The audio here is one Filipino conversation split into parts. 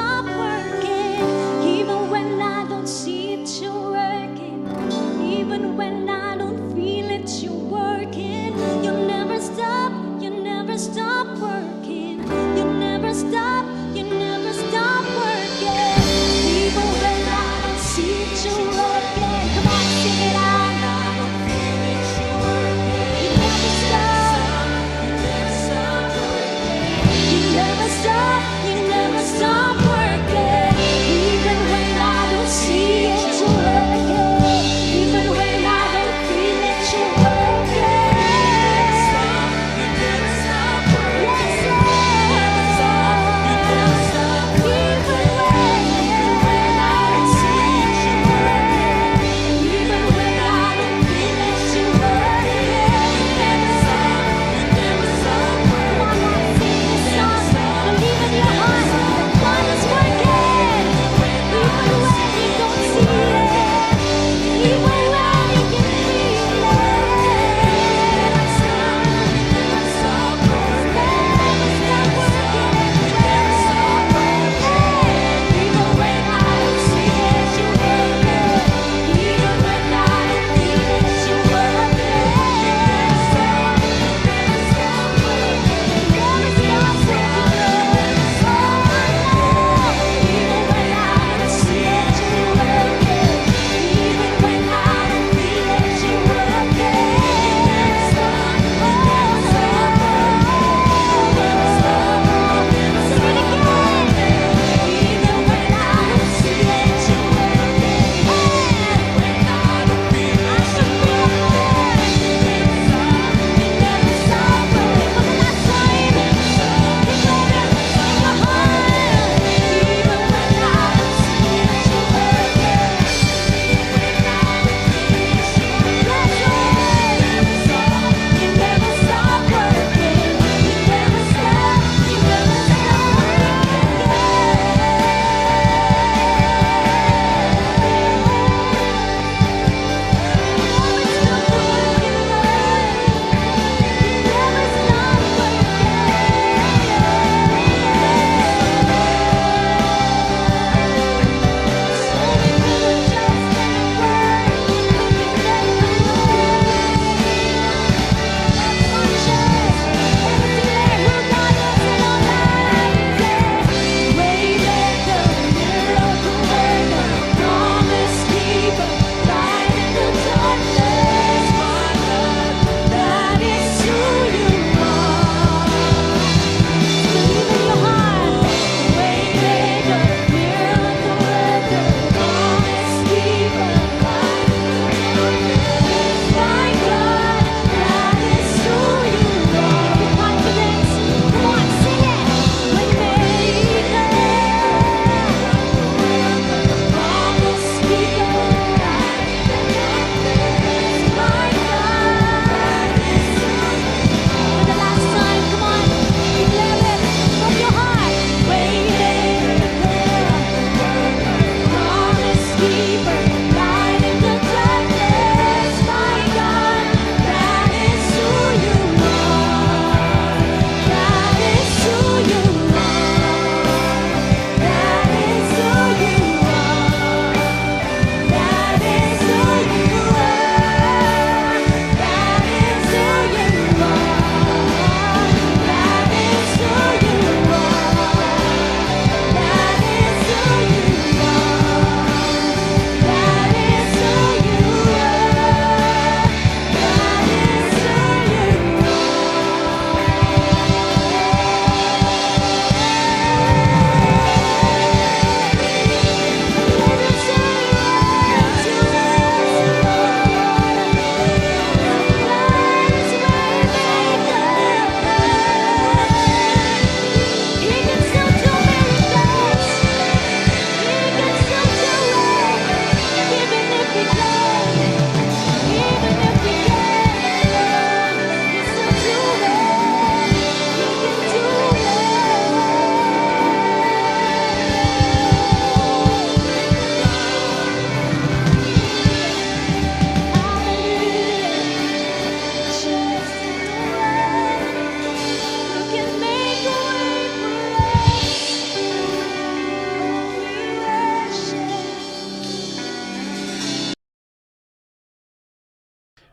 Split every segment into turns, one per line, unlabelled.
stop working. Even when I don't see it, you're working. Even when I don't feel it, you're working. You never stop working. You never stop working. Even when I don't see it, you're working. Come on, sing it out. You never stop. You never stop working.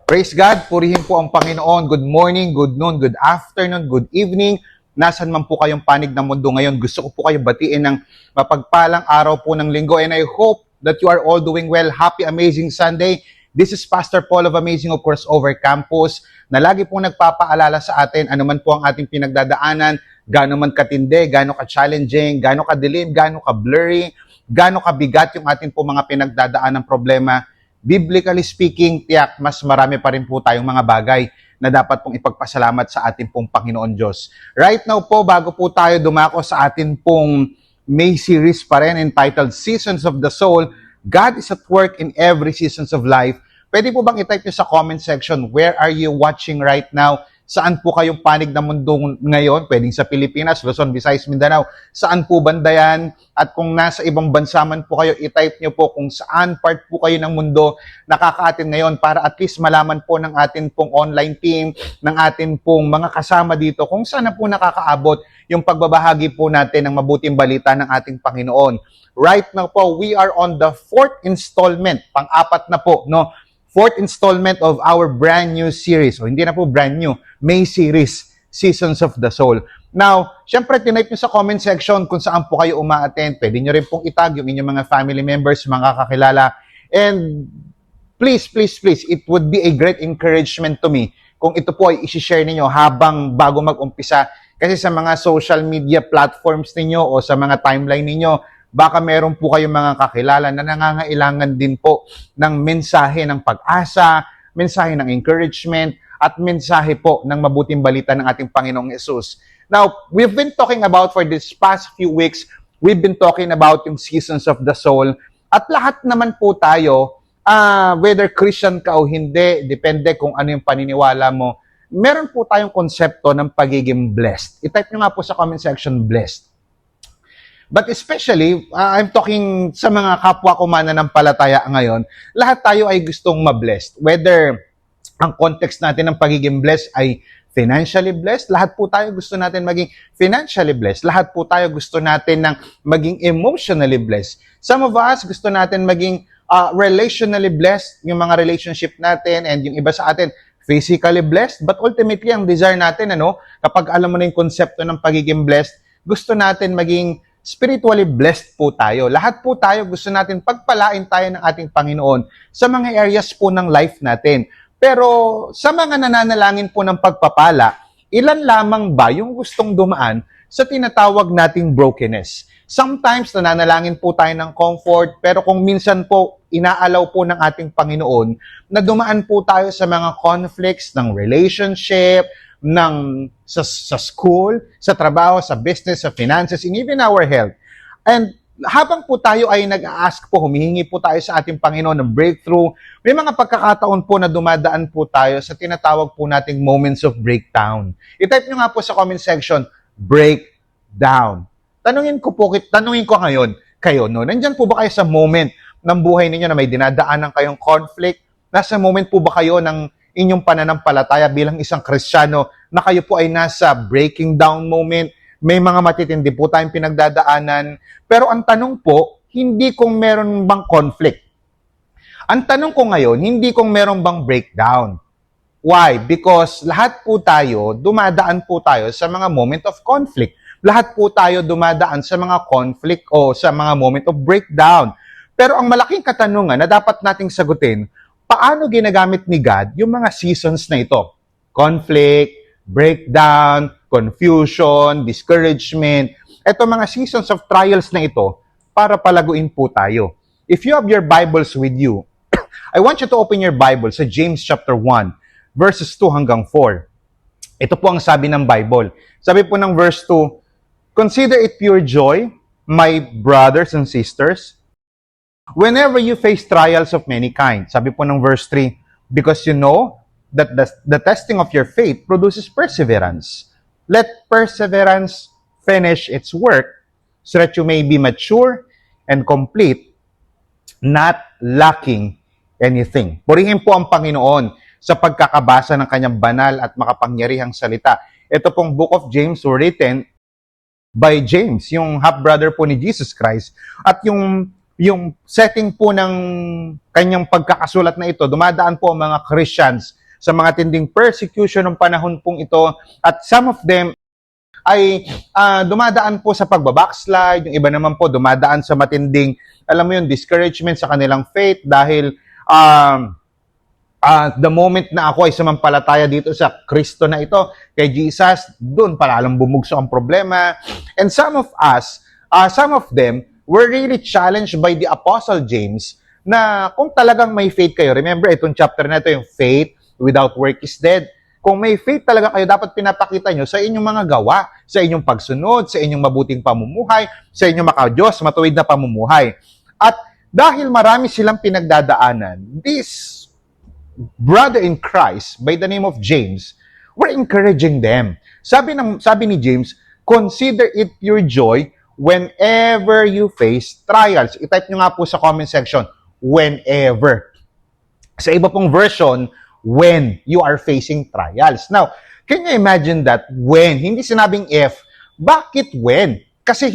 Praise God, purihin po ang Panginoon. Good morning, good noon, good afternoon, good evening. Nasaan man po kayong panig ng mundo ngayon, gusto ko po kayo batiin ng mapagpalang araw po ng linggo. And I hope that you are all doing well. Happy, amazing Sunday. This is Pastor Paul of Amazing of Crossover Campus na lagi pong nagpapaalala sa atin anuman po ang ating pinagdadaanan, gaano man katindi, gaano ka-challenging, gaano ka-dilim, gaano ka-blurry, gaano kabigat yung ating po mga pinagdadaanan problema. Biblically speaking, tiyak, mas marami pa rin po tayong mga bagay na dapat pong ipagpasalamat sa ating pong Panginoon Diyos. Right now po, bago po tayo dumako sa ating pong May series pa rin entitled Seasons of the Soul, God is at work in every seasons of life. Pwede po bang i-type nyo sa comment section, where are you watching right now? Saan po kayong panig ng mundo ngayon? Pwedeng sa Pilipinas, Luzon, Visayas, Mindanao. Saan po banda yan? At kung nasa ibang bansa man po kayo, i-type nyo po kung saan part po kayo ng mundo nakaka-attend ngayon para at least malaman po ng atin pong online team, ng atin pong mga kasama dito kung saan na po nakakaabot yung pagbabahagi po natin ng mabuting balita ng ating Panginoon. Right now po, we are on the 4th installment, pang-apat na po, no? 4th installment of our brand new series. O hindi na po brand new, May series, Seasons of the Soul. Now, syempre, tinype nyo sa comment section kung saan po kayo uma-attend. Pwede nyo rin pong itag yung inyong mga family members, mga kakilala. And please, please, please, it would be a great encouragement to me kung ito po ay isi-share ninyo habang bago mag-umpisa. Kasi sa mga social media platforms ninyo o sa mga timeline ninyo, baka meron po kayong mga kakilala na nangangailangan din po ng mensahe ng pag-asa, mensahe ng encouragement, at mensahe po ng mabuting balita ng ating Panginoong Yesus. Now, we've been talking about for this past few weeks, we've been talking about yung seasons of the soul. At lahat naman po tayo, whether Christian ka o hindi, depende kung ano yung paniniwala mo, meron po tayong konsepto ng pagiging blessed. I-type nyo nga po sa comment section, blessed. But especially, I'm talking sa mga kapwa ko mananampalataya ngayon, lahat tayo ay gustong ma-blessed. Whether ang context natin ng pagiging blessed ay financially blessed, lahat po tayo gusto natin maging financially blessed. Lahat po tayo gusto natin ng maging emotionally blessed. Some of us gusto natin maging relationally blessed, yung mga relationship natin, and yung iba sa atin, physically blessed. But ultimately, ang desire natin, kapag alam mo na yung konsepto ng pagiging blessed, gusto natin maging spiritually blessed po tayo. Lahat po tayo gusto natin pagpalain tayo ng ating Panginoon sa mga areas po ng life natin. Pero sa mga nananalangin po ng pagpapala, ilan lamang ba yung gustong dumaan sa tinatawag nating brokenness? Sometimes nananalangin po tayo ng comfort, pero kung minsan po inaalaw po ng ating Panginoon na dumaan po tayo sa mga conflicts ng relationship, sa school, sa trabaho, sa business, sa finances, and even our health. And habang po tayo ay nag-a-ask po, humihingi po tayo sa ating Panginoon ng breakthrough, may mga pagkakataon po na dumadaan po tayo sa tinatawag po nating moments of breakdown. I-type nyo nga po sa comment section, breakdown. Tanungin ko ngayon, kayo, nandyan po ba kayo sa moment ng buhay ninyo na may dinadaanan kayong conflict? Nasa moment po ba kayo ng inyong pananampalataya bilang isang Kristiyano na kayo po ay nasa breaking down moment, may mga matitindi po tayong pinagdadaanan. Pero ang tanong po, hindi kung meron bang conflict. Ang tanong ko ngayon, hindi kung meron bang breakdown. Why? Because lahat po tayo, dumadaan po tayo sa mga moment of conflict. Lahat po tayo dumadaan sa mga conflict o sa mga moment of breakdown. Pero ang malaking katanungan na dapat nating sagutin, paano ginagamit ni God yung mga seasons na ito? Conflict, breakdown, confusion, discouragement. Ito mga seasons of trials na ito para palaguin po tayo. If you have your Bibles with you, I want you to open your Bible sa James chapter 1, verses 2 hanggang 4. Ito po ang sabi ng Bible. Sabi po ng verse 2, "Consider it pure joy, my brothers and sisters, whenever you face trials of many kinds." Sabi po ng verse 3, "Because you know that the testing of your faith produces perseverance. Let perseverance finish its work, so that you may be mature and complete, not lacking anything." Purihin po ang Panginoon sa pagkakabasa ng kanyang banal at makapangyarihang salita. Ito pong Book of James written by James, yung half-brother po ni Jesus Christ. At yung yung setting po ng kanyang pagkakasulat na ito, dumadaan po ang mga Christians sa mga tinding persecution ng panahon pong ito, at some of them ay dumadaan po sa pagbabackslide, yung iba naman po dumadaan sa matinding, alam mo yun, discouragement sa kanilang faith dahil the moment na ako ay sumampalataya dito sa Kristo na ito, kay Jesus, doon palalang bumugso ang problema. And some of us, some of them, were really challenged by the Apostle James na kung talagang may faith kayo, remember itong chapter na ito, yung faith without work is dead. Kung may faith talaga kayo, dapat pinapakita nyo sa inyong mga gawa, sa inyong pagsunod, sa inyong mabuting pamumuhay, sa inyong maka-Diyos, matuwid na pamumuhay. At dahil marami silang pinagdadaanan, this brother in Christ by the name of James, we're encouraging them. Sabi ni James, consider it pure joy whenever you face trials. I-type nyo nga po sa comment section, whenever. Sa iba pong version, when you are facing trials. Now, can you imagine that when? Hindi sinabing if. Bakit when? Kasi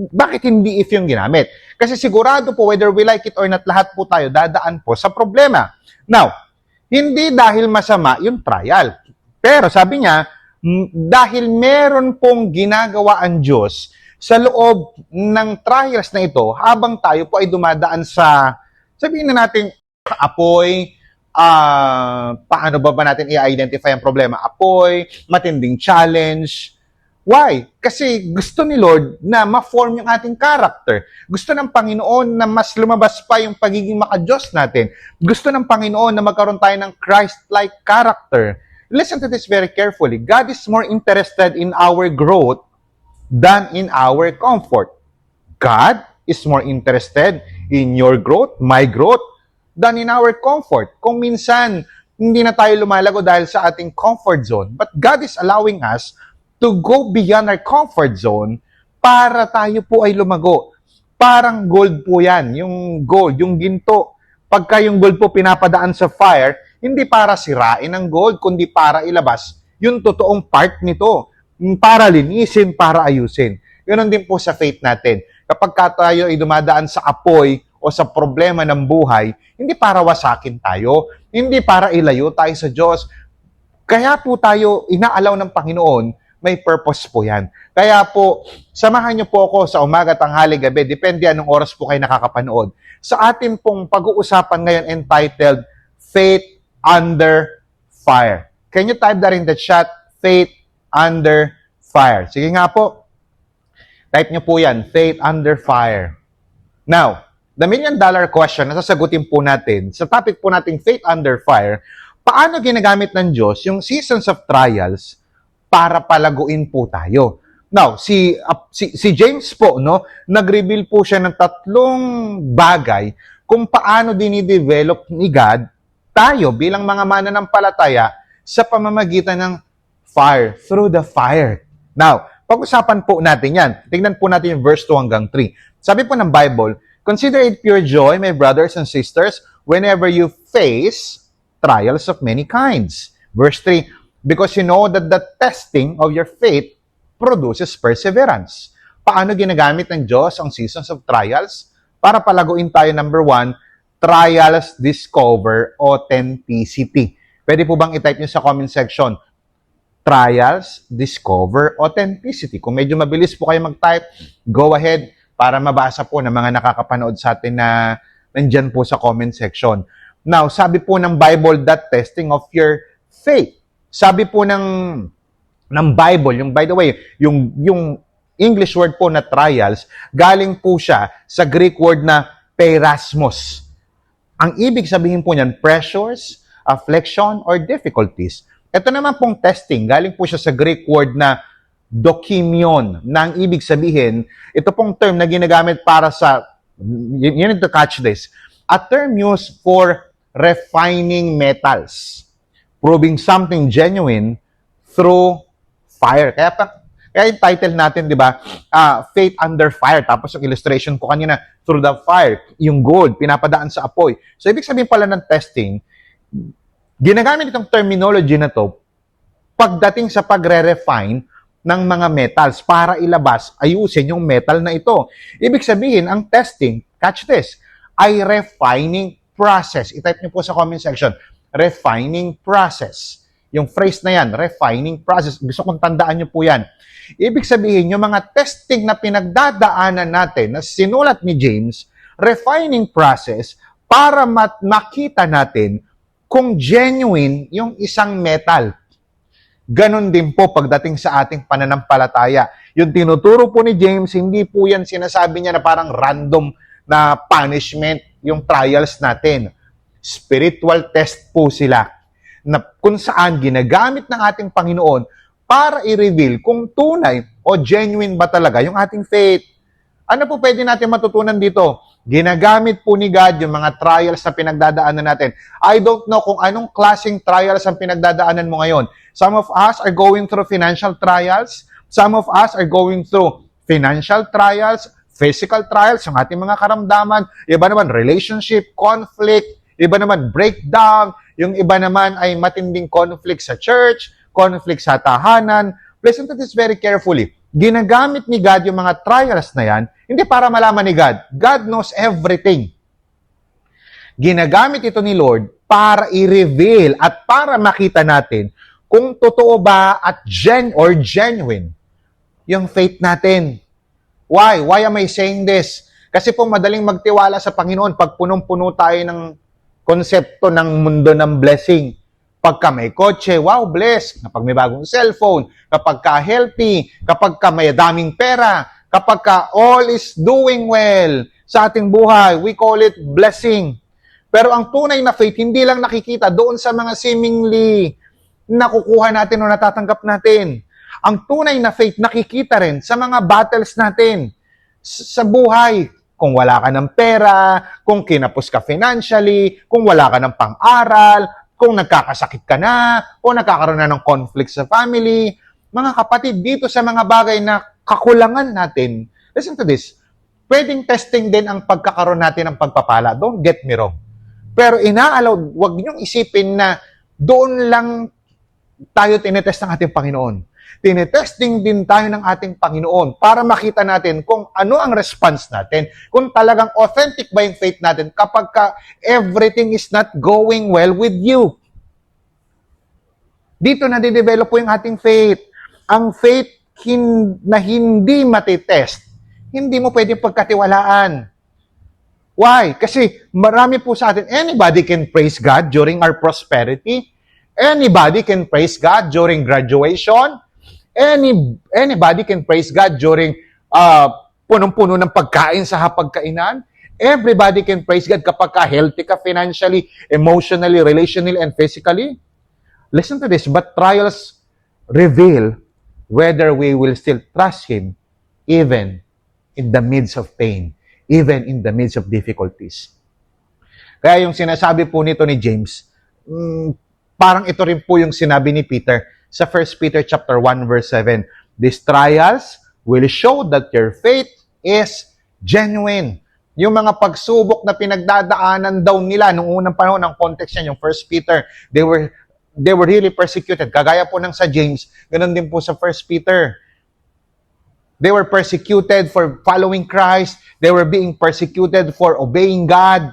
bakit hindi if yung ginamit? Kasi sigurado po, whether we like it or not, lahat po tayo dadaan po sa problema. Now, hindi dahil masama yung trial. Pero sabi niya, dahil meron pong ginagawa ang Diyos sa loob ng trials na ito, habang tayo po ay dumadaan sa, sabihin na natin, apoy, paano ba natin i-identify ang problema? Apoy, matinding challenge. Why? Kasi gusto ni Lord na ma-form yung ating character. Gusto ng Panginoon na mas lumabas pa yung pagiging maka-Diyos natin. Gusto ng Panginoon na magkaroon tayo ng Christ-like character. Listen to this very carefully. God is more interested in our growth than in our comfort. God is more interested in your growth, my growth, than in our comfort. Kung minsan, hindi na tayo lumalago dahil sa ating comfort zone, but God is allowing us to go beyond our comfort zone para tayo po ay lumago. Parang gold po yan. Yung gold, yung ginto. Pagka yung gold po pinapadaan sa fire, hindi para sirain ang gold, kundi para ilabas yung totoong part nito. Para linisin, para ayusin. Yun din po sa faith natin. Kapag tayo ay dumadaan sa apoy o sa problema ng buhay, hindi para wasakin tayo, hindi para ilayo tayo sa Diyos. Kaya po tayo inaalaw ng Panginoon, may purpose po yan. Kaya po, samahan niyo po ako sa umaga, tanghali, gabi, depende anong oras po kayo nakakapanood. Sa ating pong pag-uusapan ngayon entitled, Faith Under Fire. Can you type that in the chat? Faith Under Fire. Sige nga po. Type niyo po yan, Faith Under Fire. Now, the million-dollar question na sasagutin po natin, sa topic po nating Faith Under Fire, paano ginagamit ng Diyos yung seasons of trials para palaguin po tayo. Now, si James po, no, nag-reveal po siya ng 3 bagay kung paano dinidevelop ni God tayo bilang mga mananampalataya sa pamamagitan ng fire, through the fire. Now, pag-usapan po natin yan. Tingnan po natin yung verse 2 hanggang 3. Sabi po ng Bible, consider it pure joy, my brothers and sisters, whenever you face trials of many kinds. Verse 3, because you know that the testing of your faith produces perseverance. Paano ginagamit ng Diyos ang seasons of trials? Para palaguin tayo, number 1, trials discover authenticity. Pwede po bang i-type nyo sa comment section? Trials discover authenticity. Kung medyo mabilis po kayo mag-type, go ahead para mabasa po ng mga nakakapanood sa atin na nandyan po sa comment section. Now, sabi po ng Bible, that testing of your faith. Sabi po ng Bible, yung by the way, yung English word po na trials, galing po siya sa Greek word na peirasmos. Ang ibig sabihin po niyan, pressures, affliction, or difficulties. Ito naman pong testing, galing po siya sa Greek word na dokimion, na ang ibig sabihin, ito pong term na ginagamit para sa, you need to catch this, a term used for refining metals, proving something genuine through fire. Kaya yung title natin, di ba, Faith Under Fire. Tapos yung illustration ko kanina, through the fire, yung gold, pinapadaan sa apoy. So, ibig sabihin pala ng testing, ginagamit itong terminology na to pagdating sa pagre-refine ng mga metals para ilabas, ayusin yung metal na ito. Ibig sabihin, ang testing, catch this, ay refining process. I-type niyo po sa comment section, refining process. Yung phrase na yan, refining process. Gusto kong tandaan niyo po yan. Ibig sabihin, yung mga testing na pinagdadaanan natin na sinulat ni James, refining process para makita natin kung genuine yung isang metal. Ganon din po pagdating sa ating pananampalataya. Yung tinuturo po ni James, hindi po yan sinasabi niya na parang random na punishment yung trials natin. Spiritual test po sila na kung saan ginagamit ng ating Panginoon para i-reveal kung tunay o genuine ba talaga yung ating faith. Ano po pwede natin matutunan dito? Ginagamit po ni God yung mga trials na pinagdadaanan natin. I don't know kung anong klaseng trials ang pinagdadaanan mo ngayon. Some of us are going through financial trials. Some of us are going through financial trials, physical trials, yung ating mga karamdaman. Iba naman, relationship, conflict. Iba naman, breakdown. Yung iba naman ay matinding conflict sa church, conflict sa tahanan. Listen to this very carefully. Ginagamit ni God yung mga trials na yan, hindi para malaman ni God. God knows everything. Ginagamit ito ni Lord para i-reveal at para makita natin kung totoo ba at genuine yung faith natin. Why? Why am I saying this? Kasi po madaling magtiwala sa Panginoon pag punong-puno tayo ng konsepto ng mundo ng blessing. Pagka may kotse, wow, blessed. Kapag may bagong cellphone, kapag ka healthy, kapag ka may daming pera, kapag ka all is doing well sa ating buhay, we call it blessing. Pero ang tunay na faith, hindi lang nakikita doon sa mga seemingly nakukuha natin o natatanggap natin. Ang tunay na faith, nakikita rin sa mga battles natin sa buhay. Kung wala ka ng pera, kung kinapos ka financially, kung wala ka ng pang-aral, kung nagkakasakit ka na, o nagkakaroon na ng conflict sa family. Mga kapatid, dito sa mga bagay na kakulangan natin, listen to this, pwedeng testing din ang pagkakaroon natin ng pagpapala. Don't get me wrong. Pero inaalaw, wag niyong isipin na doon lang tayo tinetest ng ating Panginoon. Tinetesting din tayo ng ating Panginoon para makita natin kung ano ang response natin, kung talagang authentic ba yung faith natin kapag ka everything is not going well with you. Dito na didevelop po yung ating faith. Ang faith na hindi matitest, hindi mo pwedeng pagkatiwalaan. Why? Kasi marami po sa atin, anybody can praise God during our prosperity. Anybody can praise God during graduation. Anybody can praise God during punong-puno ng pagkain sa hapagkainan. Everybody can praise God kapag healthy ka financially, emotionally, relationally, and physically. Listen to this, but trials reveal whether we will still trust Him even in the midst of pain, even in the midst of difficulties. Kaya yung sinasabi po nito ni James, parang ito rin po yung sinabi ni Peter sa 1 Peter chapter 1 verse 7. These trials will show that your faith is genuine. Yung mga pagsubok na pinagdadaanan daw nila noong unang panahon, ng context niya, yung 1 Peter, they were really persecuted. Kagaya po ng sa James, ganun din po sa 1 Peter. They were persecuted for following Christ. They were being persecuted for obeying God.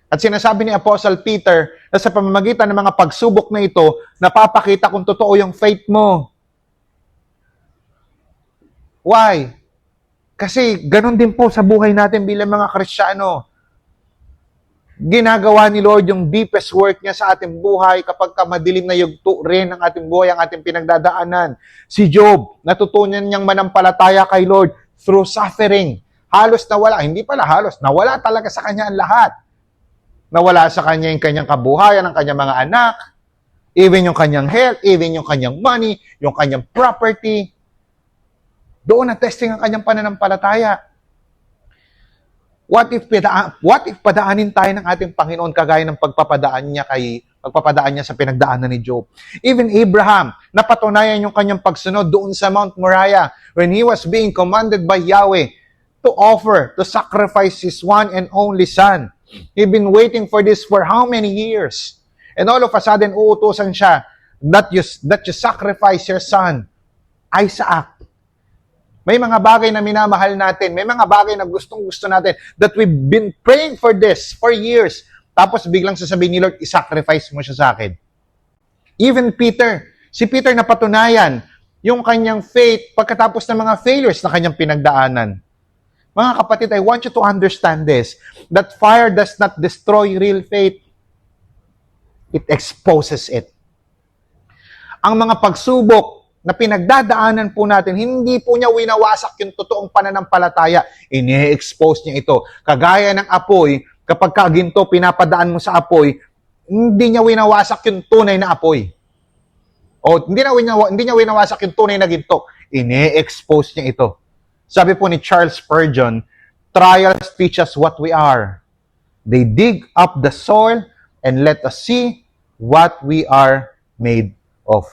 At sinasabi ni Apostle Peter na sa pamamagitan ng mga pagsubok na ito, napapakita kung totoo yung faith mo. Why? Kasi ganun din po sa buhay natin bilang mga Kristiyano. Ginagawa ni Lord yung deepest work niya sa ating buhay kapag madilim na yugto rin ang ating buhay, ang ating pinagdadaanan. Si Job, natutunan niyang manampalataya kay Lord through suffering. Halos nawala, hindi pala halos, nawala talaga sa kanya ang lahat. Nawala sa kanya yung kanyang kabuhayan, ang kanyang mga anak, even yung kanyang health, even yung kanyang money, yung kanyang property. Doon na testing ang kanyang pananampalataya. What if padaanin tayo ng ating Panginoon kagaya ng pagpapadaan niya sa pinagdaanan ni Job? Even Abraham, napatunayan yung kanyang pagsunod doon sa Mount Moriah when he was being commanded by Yahweh to sacrifice his one and only son. He'd been waiting for this for how many years? And all of a sudden, uutusan siya that you sacrifice your son, Isaac. May mga bagay na minamahal natin. May mga bagay na gustong-gusto natin that we've been praying for this for years. Tapos biglang sasabihin ni Lord, isacrifice mo siya sa akin. Even Peter, si Peter napatunayan yung kanyang faith pagkatapos ng mga failures na kanyang pinagdaanan. Mga kapatid, I want you to understand this, that fire does not destroy real faith. It exposes it. Ang mga pagsubok na pinagdadaanan po natin, hindi po niya winawasak yung totoong pananampalataya. Ini-expose niya ito. Kagaya ng apoy, kapag kaginto, pinapadaan mo sa apoy, hindi niya winawasak yung tunay na apoy. O hindi niya winawasak yung tunay na ginto. Ini-expose niya ito. Sabi po ni Charles Spurgeon, trials teach us what we are. They dig up the soil and let us see what we are made of.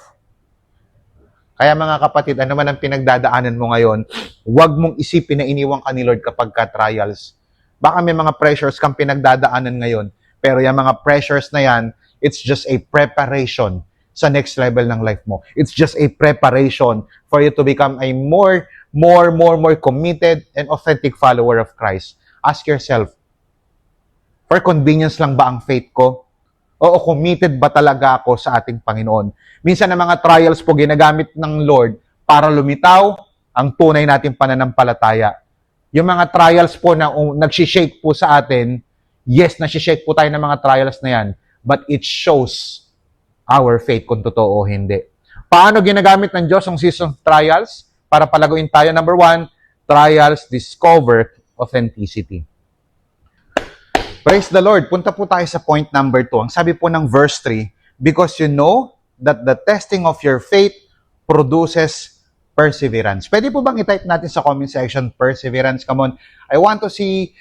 Kaya mga kapatid, ano man ang pinagdadaanan mo ngayon, huwag mong isipin na iniwan ka ni Lord kapag ka-trials. Baka may mga pressures kang pinagdadaanan ngayon, pero yung mga pressures na yan, it's just a preparation sa next level ng life mo. It's just a preparation for you to become a more committed and authentic follower of Christ. Ask yourself, for convenience lang ba ang faith ko? Oo, committed ba talaga ako sa ating Panginoon? Minsan ang mga trials po ginagamit ng Lord para lumitaw ang tunay nating pananampalataya. Yung mga trials po na nagsishake po sa atin, yes, nagsishake po tayo ng mga trials na yan, but it shows our faith kung totoo o hindi. Paano ginagamit ng Diyos ang season of trials? Para palaguin tayo, number 1, trials discover authenticity. Praise the Lord. Punta po tayo sa point number 2. Ang sabi po ng verse 3, because you know that the testing of your faith produces perseverance. Pwede po bang i-type natin sa comment section, perseverance? Come on. I want to see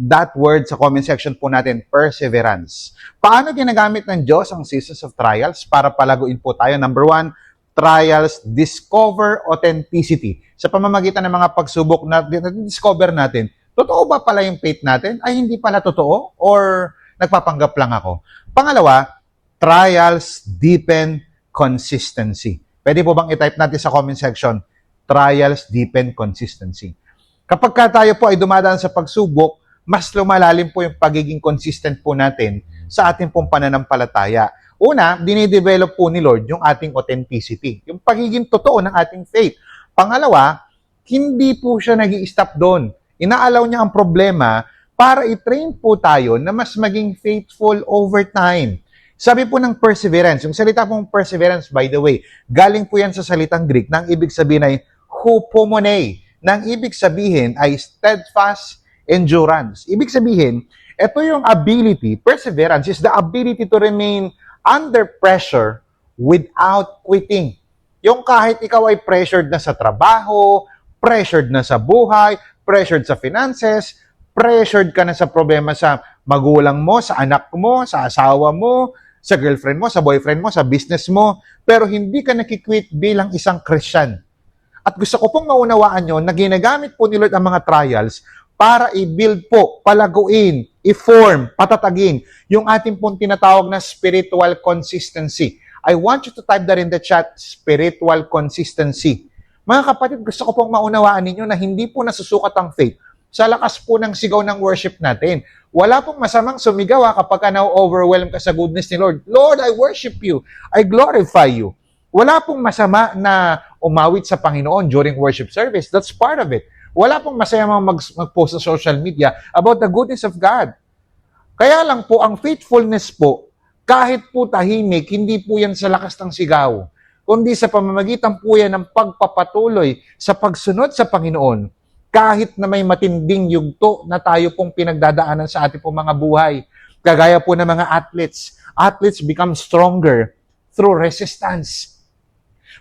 that word sa comment section po natin, perseverance. Paano ginagamit ng Diyos ang seasons of trials? Para palaguin po tayo. Number 1, trials discover authenticity. Sa pamamagitan ng mga pagsubok na discover natin, totoo ba pala yung faith natin? Ay, hindi pala totoo? Or nagpapanggap lang ako? Pangalawa, trials deepen consistency. Pwede po bang i-type natin sa comment section? Trials deepen consistency. Kapag tayo po ay dumadaan sa pagsubok, mas lumalalim po yung pagiging consistent po natin sa ating pong pananampalataya. Una, dinidevelop po ni Lord yung ating authenticity, yung pagiging totoo ng ating faith. Pangalawa, hindi po siya nag-i-stop doon. Inaalaw niya ang problema para i-train po tayo na mas maging faithful over time. Sabi po ng perseverance, yung salita pong perseverance, by the way, galing po yan sa salitang Greek, na ang ibig sabihin ay hupomone, na ang ibig sabihin ay steadfast endurance. Ibig sabihin, ito yung ability, perseverance is the ability to remain under pressure without quitting. Yung kahit ikaw ay pressured na sa trabaho, pressured na sa buhay, pressured sa finances, pressured ka na sa problema sa magulang mo, sa anak mo, sa asawa mo, sa girlfriend mo, sa boyfriend mo, sa business mo, pero hindi ka nakikwit bilang isang Christian. At gusto ko pong maunawaan nyo na ginagamit po ni Lord ang mga trials para i-build po, palaguin, i-form, patatagin yung ating pong tinatawag na spiritual consistency. I want you to type that in the chat, spiritual consistency. Mga kapatid, gusto ko pong maunawaan ninyo na hindi po nasusukat ang faith sa lakas po ng sigaw ng worship natin. Wala pong masamang sumigaw kapag ka na-overwhelm ka sa goodness ni Lord. Lord, I worship you. I glorify you. Wala pong masama na umawit sa Panginoon during worship service. That's part of it. Wala pong masamang mag-post sa social media about the goodness of God. Kaya lang po, ang faithfulness po, kahit po tahimik, hindi po yan sa lakas ng sigaw, kundi sa pamamagitan po yan ng pagpapatuloy sa pagsunod sa Panginoon, kahit na may matinding yugto na tayo pong pinagdadaanan sa ating pong mga buhay. Kagaya po ng mga athletes. Athletes become stronger through resistance.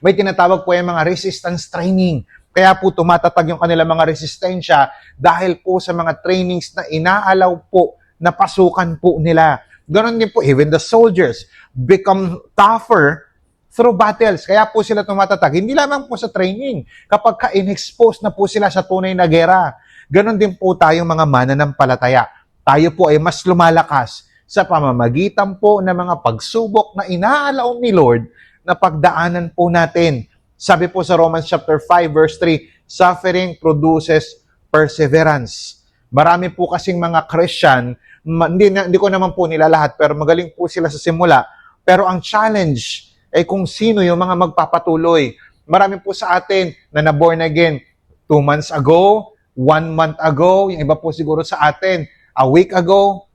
May tinatawag po yung mga resistance training. Kaya po tumatatag yung kanilang mga resistensya dahil po sa mga trainings na inaalaw po na pasukan po nila. Ganon din po, even the soldiers become tougher through battles. Kaya po sila tumatatag. Hindi lamang po sa training. Kapag ka-in-expose na po sila sa tunay na gera. Ganon din po tayong mga mananampalataya. Tayo po ay mas lumalakas sa pamamagitan po ng mga pagsubok na inaalaw ni Lord na pagdaanan po natin. Sabi po sa Romans chapter 5 verse 3, Suffering produces perseverance. Marami po kasing mga Christian, hindi ko naman po nila lahat, pero magaling po sila sa simula. Pero ang challenge ay kung sino yung mga magpapatuloy. Marami po sa atin na na-born again 2 months ago, 1 month ago, yung iba po siguro sa atin, a week ago.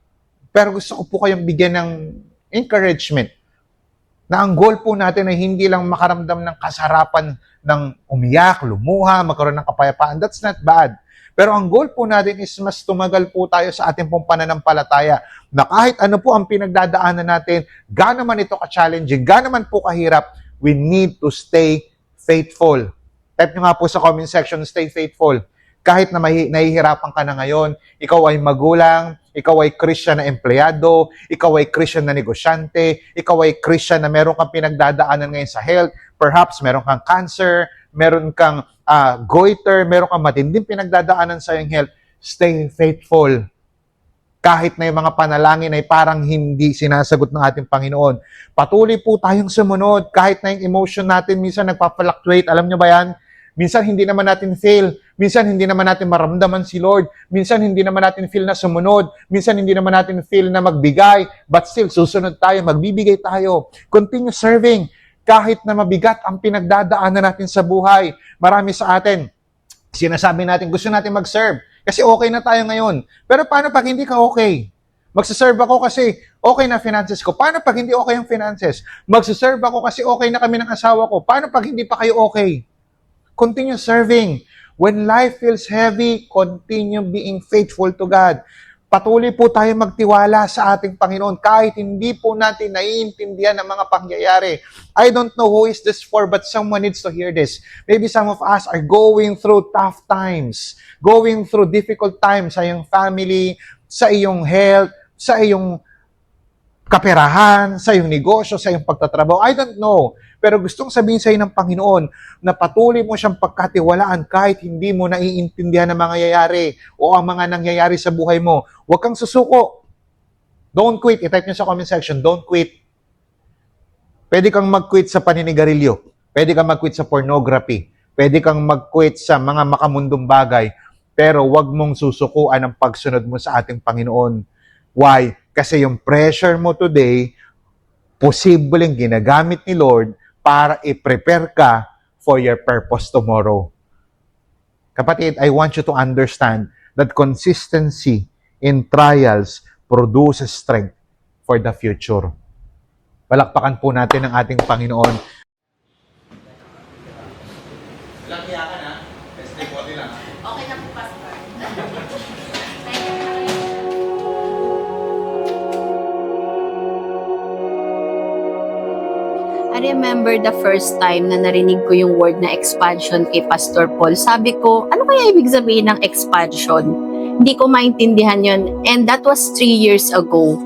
Pero gusto ko po kayong bigyan ng encouragement na ang goal po natin ay hindi lang makaramdam ng kasarapan ng umiyak, lumuha, magkaroon ng kapayapaan. That's not bad. Pero ang goal po natin is mas tumagal po tayo sa ating pong pananampalataya na kahit ano po ang pinagdadaanan natin, gaano man ito ka-challenging, gaano man po kahirap, we need to stay faithful. Type nyo nga po sa comment section, stay faithful. Kahit na nahihirapan ka na ngayon, ikaw ay magulang, ikaw ay Christian na empleyado, ikaw ay Christian na negosyante, ikaw ay Christian na meron kang pinagdadaanan ngayon sa health, perhaps meron kang cancer, meron kang goiter, meron kang matinding pinagdadaanan sa iyong health, stay faithful. Kahit na yung mga panalangin ay parang hindi sinasagot ng ating Panginoon. Patuloy po tayong sumunod, kahit na yung emotion natin minsan nagpa-fluctuate, alam nyo ba yan? Minsan hindi naman natin fail. Minsan hindi naman natin maramdaman si Lord. Minsan hindi naman natin feel na sumunod. Minsan hindi naman natin feel na magbigay. But still, susunod tayo, magbibigay tayo. Continue serving. Kahit na mabigat ang pinagdadaanan natin sa buhay. Marami sa atin, sinasabi natin, gusto natin mag-serve. Kasi okay na tayo ngayon. Pero paano pag hindi ka okay? Magsaserve ako kasi okay na finances ko. Paano pag hindi okay ang finances? Magsaserve ako kasi okay na kami ng asawa ko. Paano pag hindi pa kayo okay? Continue serving. When life feels heavy, continue being faithful to God. Patuloy po tayo magtiwala sa ating Panginoon kahit hindi po natin naiintindihan ang mga pangyayari. I don't know who is this for, but someone needs to hear this. Maybe some of us are going through tough times, going through difficult times sa iyong family, sa iyong health, sa iyong kaperahan, sa iyong negosyo, sa iyong pagtatrabaho. I don't know. Pero gustong sabihin sa iyo ng Panginoon na patuloy mo siyang pagkatiwalaan kahit hindi mo naiintindihan ang mga nangyayari o ang mga nangyayari sa buhay mo. Huwag kang susuko. Don't quit. I-type nyo sa comment section, don't quit. Pwede kang mag-quit sa paninigarilyo. Pwede kang mag-quit sa pornography. Pwede kang mag-quit sa mga makamundong bagay. Pero huwag mong susukuan ang pagsunod mo sa ating Panginoon. Why? Kasi yung pressure mo today, posibleng ginagamit ni Lord para i-prepare ka for your purpose tomorrow. Kapatid, I want you to understand that consistency in trials produces strength for the future. Palakpakan po natin ang ating Panginoon. Walang iyakan ha? Stay body lang.
Okay na po, Pastor. I remember the first time na narinig ko yung word na expansion kay Pastor Paul. Sabi ko, ano kaya ibig sabihin ng expansion? Hindi ko maintindihan yun. And that was 3 years ago.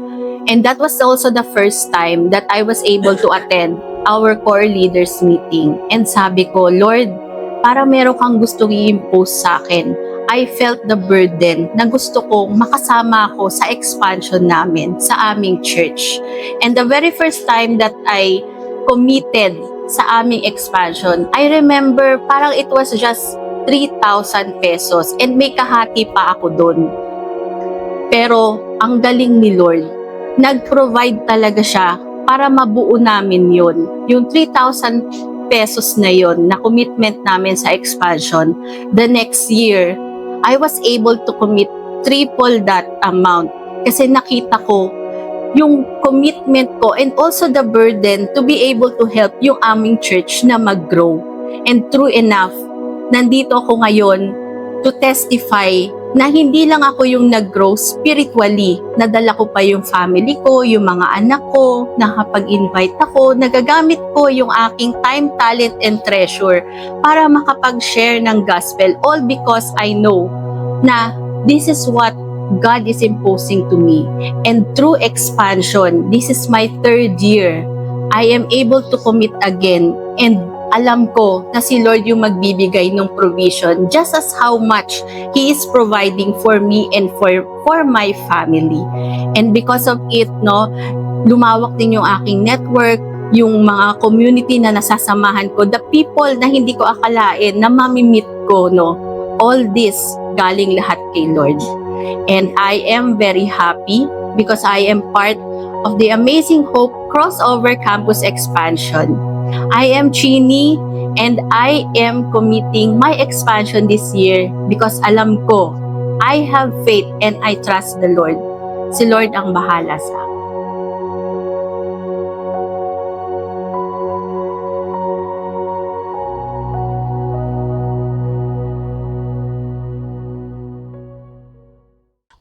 And that was also the first time that I was able to attend our core leaders meeting. And sabi ko, Lord, para meron kang gustong i-impose sa akin. I felt the burden na gusto kong makasama ako sa expansion namin sa aming church. And the very first time that I committed sa aming expansion, I remember parang it was just 3,000 pesos and may kahati pa ako doon. Pero ang galing ni Lord, nag-provide talaga siya para mabuo namin yun. Yung 3,000 pesos na yun na commitment namin sa expansion, the next year, I was able to commit triple that amount kasi nakita ko yung commitment ko and also the burden to be able to help yung aming church na mag-grow. And true enough, nandito ako ngayon to testify na hindi lang ako yung nag-grow spiritually. Nadala ko pa yung family ko, yung mga anak ko, nakapag-invite ako, nagagamit ko yung aking time, talent, and treasure para makapag-share ng gospel. All because I know na this is what God is imposing to me. And through expansion, this is my 3rd year, I am able to commit again. And alam ko na si Lord yung magbibigay ng provision just as how much He is providing for me and for my family. And because of it, no, lumawak din yung aking network, yung mga community na nasasamahan ko, the people na hindi ko akalain na mamimit ko, no, all this galing lahat kay Lord. And I am very happy because I am part of the Amazing Hope Crossover Campus Expansion. I am Chini and I am committing my expansion this year because alam ko, I have faith and I trust the Lord. Si Lord ang bahala sa akin.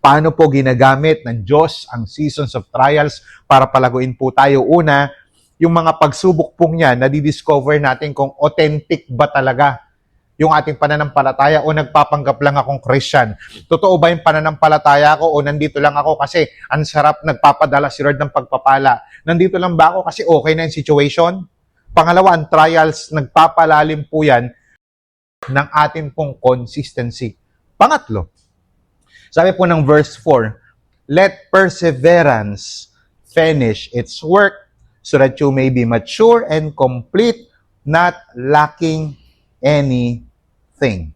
Paano po ginagamit ng Diyos ang seasons of trials para palaguin po tayo? Una, yung mga pagsubok pong yan, nadidiscover natin kung authentic ba talaga yung ating pananampalataya o nagpapanggap lang akong Christian. Totoo ba yung pananampalataya ko o nandito lang ako kasi ang sarap nagpapadala si Lord ng pagpapala? Nandito lang ba ako kasi okay na yung situation? Pangalawa, ang trials, nagpapalalim po yan ng ating pong consistency. Pangatlo, sabi po ng verse 4, let perseverance finish its work so that you may be mature and complete, not lacking anything.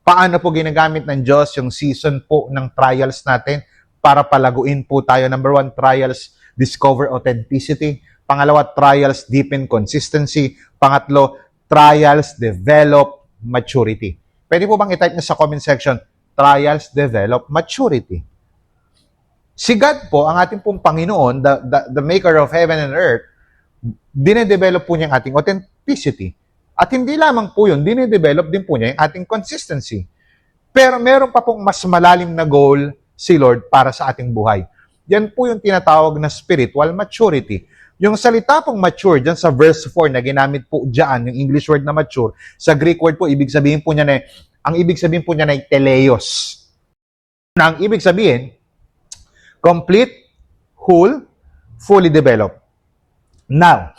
Paano po ginagamit ng Diyos yung season po ng trials natin para palaguin po tayo? Number 1, trials discover authenticity. Pangalawa, trials deepen consistency. Pangatlo, trials develop maturity. Pwede po bang i-type niyo sa comment section, trials develop maturity. Si God po, ang ating pong Panginoon, the maker of heaven and earth, dinedevelop po niya ang ating authenticity. At hindi lamang po yun, dinedevelop din po niya yung ating consistency. Pero meron pa pong mas malalim na goal si Lord para sa ating buhay. Yan po yung tinatawag na spiritual maturity. Yung salita pong mature, dyan sa verse 4 na ginamit po dyan, yung English word na mature, sa Greek word po, ibig sabihin po niya na ang ibig sabihin po niya na teleos. Na ang ibig sabihin, complete, whole, fully developed. Now,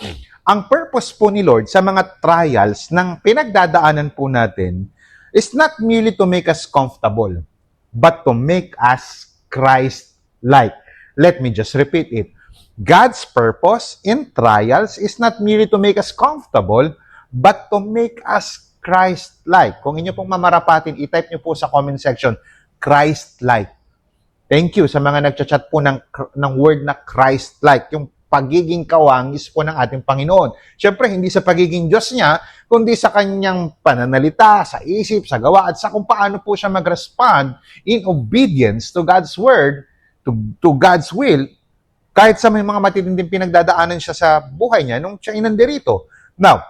ang purpose po ni Lord sa mga trials ng pinagdadaanan po natin is not merely to make us comfortable, but to make us Christ-like. Let me just repeat it. God's purpose in trials is not merely to make us comfortable, but to make us Christ-like. Kung inyo pong mamarapatin, i-type nyo po sa comment section, Christ-like. Thank you sa mga nagchat-chat po ng word na Christ-like. Yung pagiging kawangis po ng ating Panginoon. Siyempre, hindi sa pagiging Diyos niya, kundi sa kanyang pananalita, sa isip, sa gawa, at sa kung paano po siya mag-respond in obedience to God's word, to God's will, kahit sa may mga matitinding pinagdadaanan siya sa buhay niya nung siya inandirito. Now,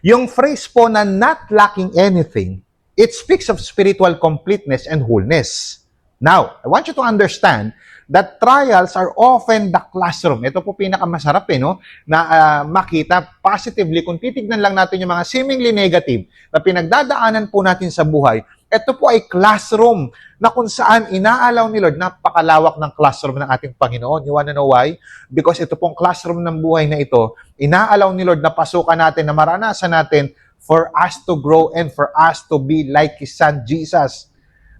yung phrase po na not lacking anything, it speaks of spiritual completeness and wholeness. Now, I want you to understand that trials are often the classroom. Ito po pinakamasarap no? Na makita positively kung titignan lang natin yung mga seemingly negative na pinagdadaanan po natin sa buhay. Ito po ay classroom na kung saan inaalaw ni Lord, napakalawak ng classroom ng ating Panginoon. You wanna know why? Because ito pong classroom ng buhay na ito, inaalaw ni Lord na pasukan natin, na maranasan natin for us to grow and for us to be like His Son, Jesus.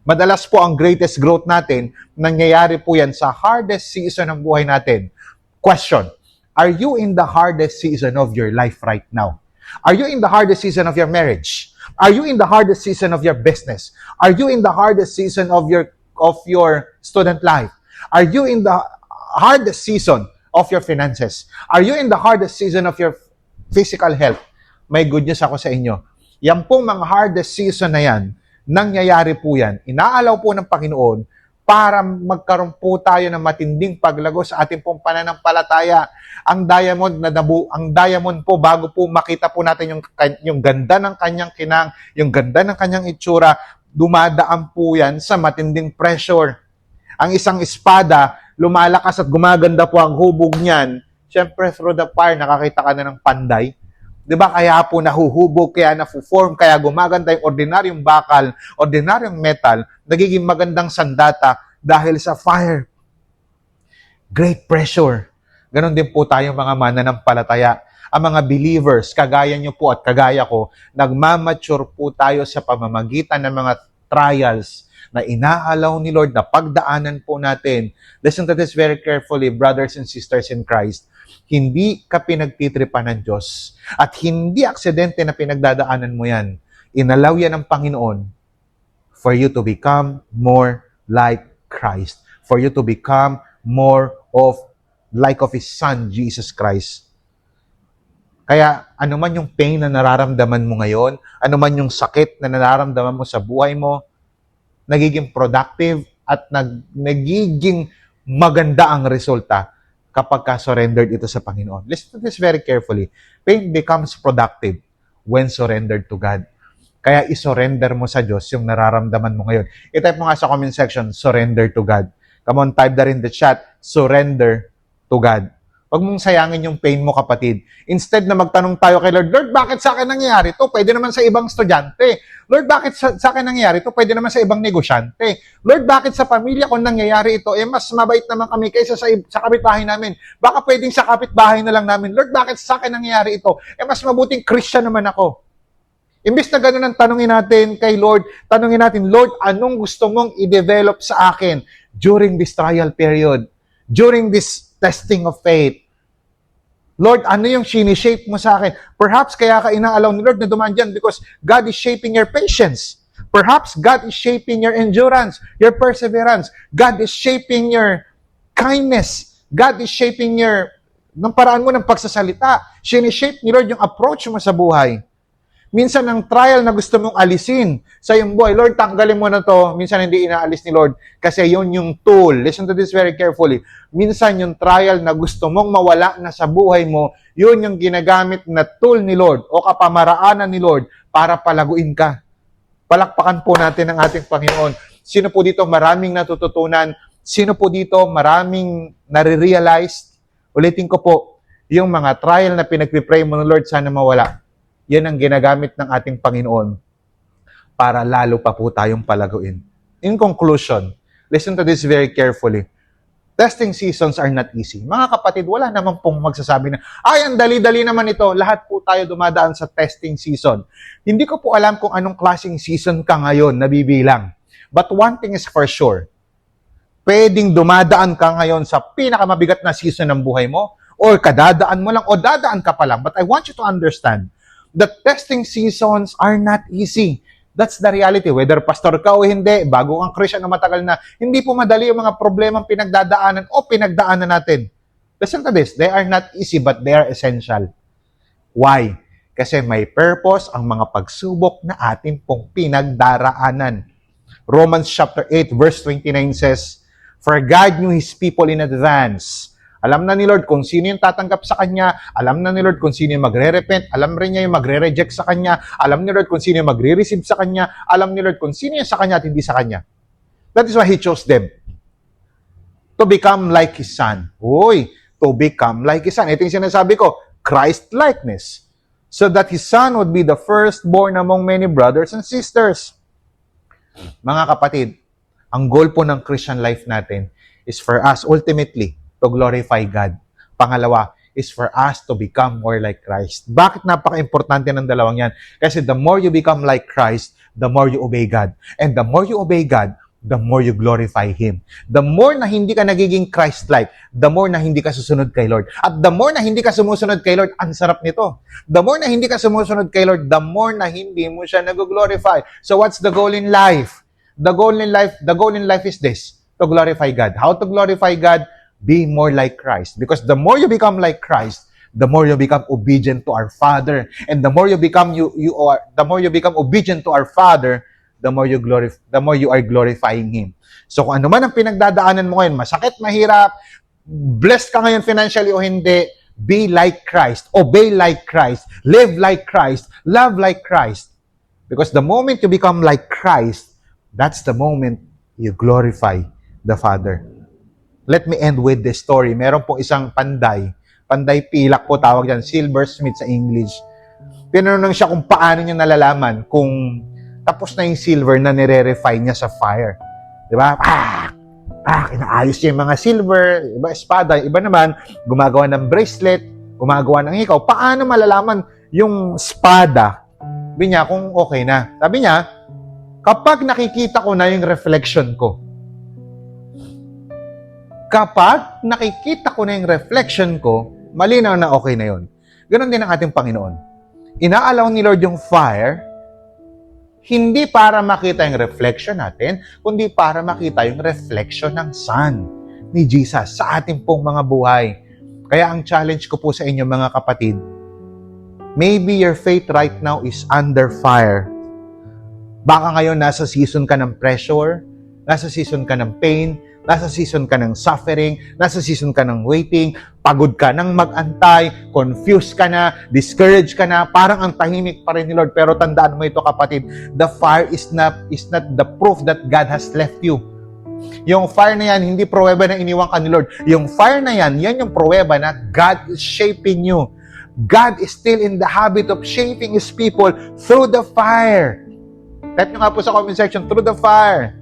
Madalas po ang greatest growth natin, nangyayari po yan sa hardest season ng buhay natin. Question, are you in the hardest season of your life right now? Are you in the hardest season of your marriage? Are you in the hardest season of your business? Are you in the hardest season of your student life? Are you in the hardest season of your finances? Are you in the hardest season of your physical health? May good news ako sa inyo. Yan pong mga hardest season na yan, nangyayari po yan. Inaalaw po ng Panginoon para magkaroon po tayo ng matinding paglago sa ating pong pananampalataya. Ang diamond po, bago po makita po natin yung ganda ng kanyang kinang, yung ganda ng kanyang itsura, dumadaan po yan sa matinding pressure. Ang isang espada, lumalakas at gumaganda po ang hubog niyan. Siyempre, through the fire, nakakita ka na ng panday. Diba? Kaya po nahuhubog, kaya nafuform, kaya gumaganda yung ordinaryong bakal, ordinaryong metal, nagiging magandang sandata dahil sa fire. Great pressure. Ganon din po tayong mga mananampalataya. Ang mga believers, kagaya nyo po at kagaya ko, nagmamature po tayo sa pamamagitan ng mga trials na inaalaw ni Lord na pagdaanan po natin. Listen to this very carefully, brothers and sisters in Christ. Hindi ka pinagtitripan ng Diyos at hindi aksidente na pinagdadaanan mo yan. Inalaw yan ng Panginoon for you to become more like Christ. For you to become more like of His Son, Jesus Christ. Kaya ano man yung pain na nararamdaman mo ngayon, ano man yung sakit na nararamdaman mo sa buhay mo, nagiging productive at nagiging maganda ang resulta kapag ka-surrendered ito sa Panginoon. Listen to this very carefully. Pain becomes productive when surrendered to God. Kaya isurrender mo sa Diyos yung nararamdaman mo ngayon. I-type mo nga sa comment section, surrender to God. Come on, type that in the chat, surrender to God. Huwag mong sayangin yung pain mo, kapatid. Instead na magtanong tayo kay Lord, Lord, bakit sa akin nangyayari ito? Pwede naman sa ibang estudyante. Lord, bakit sa akin nangyayari ito? Pwede naman sa ibang negosyante. Lord, bakit sa pamilya ko nangyayari ito? Mas mabait naman kami kaysa sa kapitbahay namin. Baka pwedeng sa kapitbahay na lang namin. Lord, bakit sa akin nangyayari ito? Mas mabuting Christian naman ako. Imbis na gano'n ang tanungin natin kay Lord, tanungin natin, Lord, anong gusto mong i-develop sa akin during this trial period? During this testing of faith. Lord, ano yung sinishape mo sa akin? Perhaps kaya ka inaalaw ni Lord na dumaan dyan because God is shaping your patience. Perhaps God is shaping your endurance, your perseverance. God is shaping your kindness. God is shaping ng paraan mo ng pagsasalita. Sinishape ni Lord yung approach mo sa buhay. Minsan ang trial na gusto mong alisin sa iyong buhay, Lord, tanggalin mo na to. Minsan hindi inaalis ni Lord kasi yun yung tool. Listen to this very carefully. Minsan yung trial na gusto mong mawala na sa buhay mo, yun yung ginagamit na tool ni Lord o kapamaraanan ni Lord para palaguin ka. Palakpakan po natin ang ating Panginoon. Sino po dito maraming natututunan? Sino po dito maraming nare-realize? Ulitin ko po, yung mga trial na pinagpipray mo ng Lord, sana mawala. Yan ang ginagamit ng ating Panginoon para lalo pa po tayong palaguin. In conclusion, listen to this very carefully. Testing seasons are not easy. Mga kapatid, wala naman pong magsasabi na, ay, ang dali-dali naman ito. Lahat po tayo dumadaan sa testing season. Hindi ko po alam kung anong klaseng season ka ngayon nabibilang. But one thing is for sure, pwedeng dumadaan ka ngayon sa pinakamabigat na season ng buhay mo, or kadadaan mo lang, o dadaan ka pa lang. But I want you to understand, the testing seasons are not easy. That's the reality. Whether pastor ka o hindi, bago kang Christian na matagal na, hindi po madali yung mga problemang pinagdadaanan o pinagdaanan natin. Listen to this. They are not easy, but they are essential. Why? Kasi may purpose ang mga pagsubok na atin pong pinagdaraanan. Romans chapter 8, verse 29 says, For God knew His people in advance. Alam na ni Lord kung sino yung tatanggap sa Kanya. Alam na ni Lord kung sino yung magre-repent. Alam rin niya yung magre-reject sa Kanya. Alam ni Lord kung sino yung magre-receive sa Kanya. Alam ni Lord kung sino yung sa Kanya at hindi sa Kanya. That is why He chose them. To become like His Son. Uy, to become like His Son. Ito yung sinasabi ko, Christ-likeness. So that His Son would be the firstborn among many brothers and sisters. Mga kapatid, ang goal po ng Christian life natin is for us ultimately to glorify God. Pangalawa is for us to become more like Christ. Bakit napaka-importante ng dalawang yan? Kasi the more you become like Christ, the more you obey God. And the more you obey God, the more you glorify Him. The more na hindi ka nagiging Christ-like, the more na hindi ka susunod kay Lord. At the more na hindi ka sumusunod kay Lord, ang sarap nito. The more na hindi ka sumusunod kay Lord, the more na hindi mo siya nag-glorify. So what's the goal in life? The goal in life is this, to glorify God. How to glorify God? Be more like Christ. Because the more you become like Christ, the more you become obedient to our Father. And the more you become obedient to our Father, the more you are glorifying Him. So kung ano man ang pinagdadaanan mo ngayon, masakit, mahirap, blessed ka ngayon financially o hindi, be like Christ, obey like Christ, live like Christ, love like Christ. Because the moment you become like Christ, that's the moment you glorify the Father. Let me end with this story. Meron pong isang panday pilak po tawag dyan, silversmith sa English. Tinanong siya kung paano niya nalalaman kung tapos na yung silver na nire-refine niya sa fire. Di ba? Inaayos niya yung mga silver, iba espada, iba naman, gumagawa ng bracelet, gumagawa ng hikaw. Paano malalaman yung espada? Sabi niya kung okay na. Sabi niya, kapag nakikita ko na yung reflection ko, malinaw na okay na yon. Ganon din ang ating Panginoon. Inaalaw ni Lord yung fire Hindi para makita yung reflection natin, kundi para makita yung reflection ng Son ni Jesus sa ating pong mga buhay. Kaya ang challenge ko po sa inyo mga kapatid, maybe your faith right now is under fire. Baka ngayon nasa season ka ng pressure, nasa season ka ng pain, nasa season ka ng suffering, nasa season ka ng waiting, pagod ka ng mag-antay, confused ka na, discouraged ka na, parang ang tahimik pa rin ni Lord. Pero tandaan mo ito kapatid, the fire is not the proof that God has left you. Yung fire na yan, hindi pruweba na iniwan ka ni Lord. Yung fire na yan, yan yung pruweba na God is shaping you. God is still in the habit of shaping His people through the fire. Type nyo nga po sa comment section, through the fire.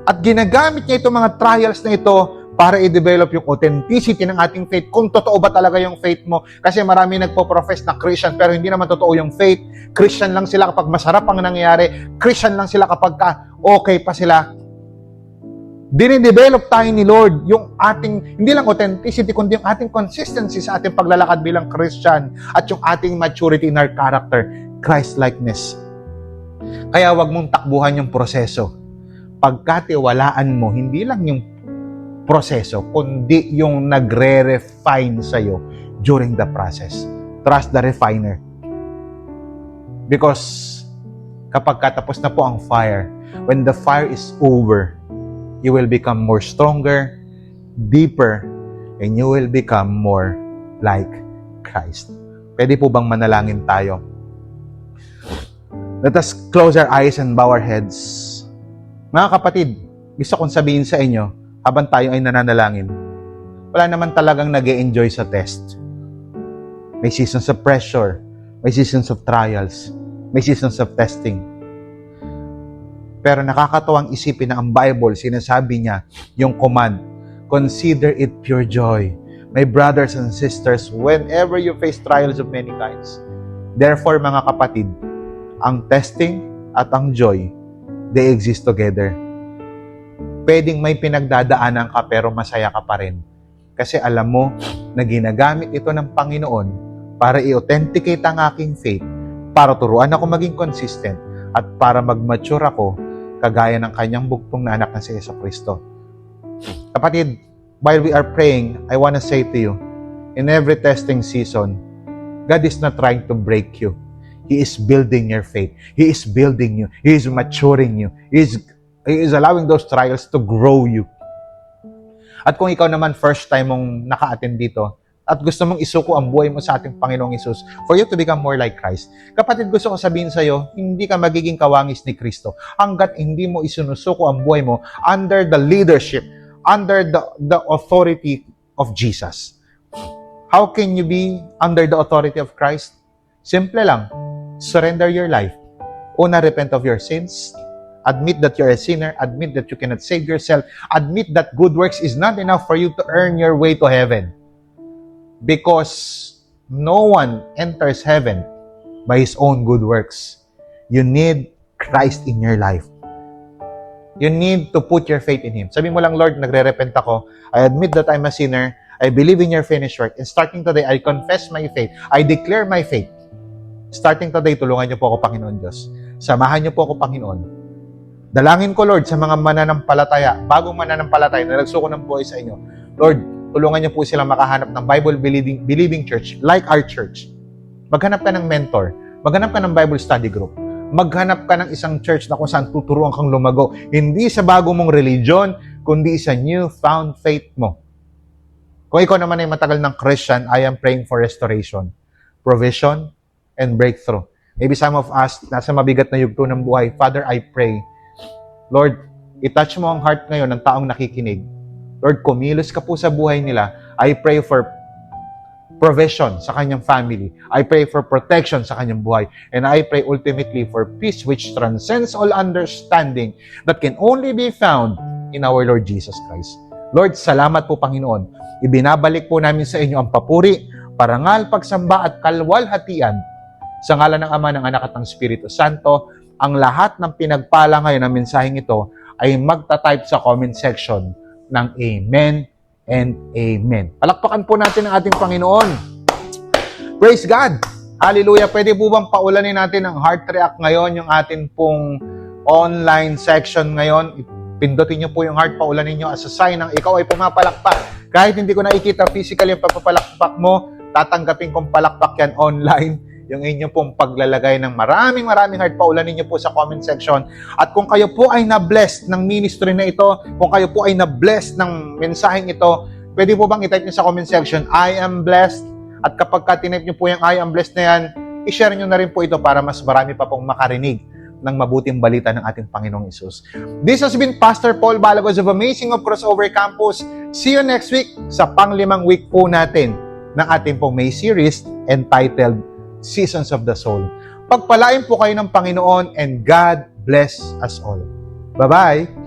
At ginagamit niya itong mga trials na ito para i-develop yung authenticity ng ating faith. Kung totoo ba talaga yung faith mo. Kasi marami nagpo-profess na Christian pero hindi naman totoo yung faith. Christian lang sila kapag masarap ang nangyayari. Christian lang sila kapag okay pa sila. Dinidevelop tayo ni Lord yung ating, hindi lang authenticity, kundi yung ating consistency sa ating paglalakad bilang Christian at yung ating maturity in our character, Christ-likeness. Kaya wag mong takbuhan yung proseso. Pagkatiwalaan mo, hindi lang yung proseso, kundi yung nagre-refine sa'yo during the process. Trust the refiner. Because kapag katapos na po ang fire, when the fire is over, you will become more stronger, deeper, and you will become more like Christ. Pwede po bang manalangin tayo? Let us close our eyes and bow our heads. Mga kapatid, gusto kong sabihin sa inyo, habang tayo ay nananalangin, wala naman talagang nag-e-enjoy sa test. May seasons of pressure, may seasons of trials, may seasons of testing. Pero nakakatuwang isipin na ang Bible, sinasabi niya, yung command, consider it pure joy, my brothers and sisters, whenever you face trials of many kinds. Therefore, mga kapatid, ang testing at ang joy, they exist together. Pwedeng may pinagdadaanan ka pero masaya ka pa rin. Kasi alam mo na ginagamit ito ng Panginoon para i-authenticate ang aking faith, para turuan ako maging consistent, at para mag-mature ako kagaya ng kanyang bugtong na anak na si Jesucristo. Kapatid, while we are praying, I want to say to you, in every testing season, God is not trying to break you. He is building your faith. He is building you. He is maturing you. He is allowing those trials to grow you. At kung ikaw naman first time mong naka-attend dito at gusto mong isuko ang buhay mo sa ating Panginoong Hesus for you to become more like Christ, kapatid, gusto ko sabihin sa iyo, hindi ka magiging kawangis ni Kristo hanggat hindi mo isinusuko ang buhay mo under the leadership, under the authority of Jesus. How can you be under the authority of Christ? Simple lang. Surrender your life. Una, repent of your sins. Admit that you're a sinner. Admit that you cannot save yourself. Admit that good works is not enough for you to earn your way to heaven. Because no one enters heaven by his own good works. You need Christ in your life. You need to put your faith in Him. Sabi mo lang, Lord, nagre-repent ako. I admit that I'm a sinner. I believe in your finished work. And starting today, I confess my faith. I declare my faith. Starting today, tulungan niyo po ako, Panginoon Diyos. Samahan niyo po ako, Panginoon. Dalangin ko, Lord, sa mga mananampalataya, bagong mananampalataya na nagsuko ng buhay sa inyo. Lord, tulungan niyo po silang makahanap ng Bible-believing church like our church. Maghanap ka ng mentor. Maghanap ka ng Bible study group. Maghanap ka ng isang church na kung saan tuturuan kang lumago. Hindi sa bago mong religion, kundi sa newfound faith mo. Kung ikaw naman ay matagal ng Christian, I am praying for restoration, provision, and breakthrough. Maybe some of us, nasa mabigat na yugto ng buhay. Father, I pray, Lord, itouch mo ang heart ngayon ng taong nakikinig. Lord, kumilos ka po sa buhay nila. I pray for provision sa kanyang family. I pray for protection sa kanyang buhay. And I pray ultimately for peace which transcends all understanding that can only be found in our Lord Jesus Christ. Lord, salamat po, Panginoon. Ibinabalik po namin sa inyo ang papuri, parangal, pagsamba at kalwalhatian sa ngalan ng Ama, ng Anak at ng Espiritu Santo. Ang lahat ng pinagpala ngayon ng mensaheng ito ay magta-type sa comment section ng Amen and Amen. Palakpakan po natin ang ating Panginoon. Praise God! Hallelujah. Pwede po bang paulanin natin ang heart react ngayon, yung atin pong online section ngayon? Pindutin nyo po yung heart, paulanin nyo as a sign ng ikaw ay pumapalakpak. Kahit hindi ko nakikita physically yung papapalakpak mo, tatanggapin kong palakpak yan online. Yung inyo pong paglalagay ng maraming heart, paulanin nyo po sa comment section. At kung kayo po ay na-blessed ng ministry na ito, kung kayo po ay na-blessed ng mensaheng ito, pwede po bang itype nyo sa comment section, I am blessed. At kapag ka-type nyo po yung I am blessed na yan, i-share nyo na rin po ito para mas marami pa pong makarinig ng mabuting balita ng ating Panginoong Hesus. This has been Pastor Paul Balagos of Amazing of Crossover Campus. See you next week sa pang-5 week po natin ng ating pong May series entitled Seasons of the Soul. Pagpalain po kayo ng Panginoon and God bless us all. Bye-bye!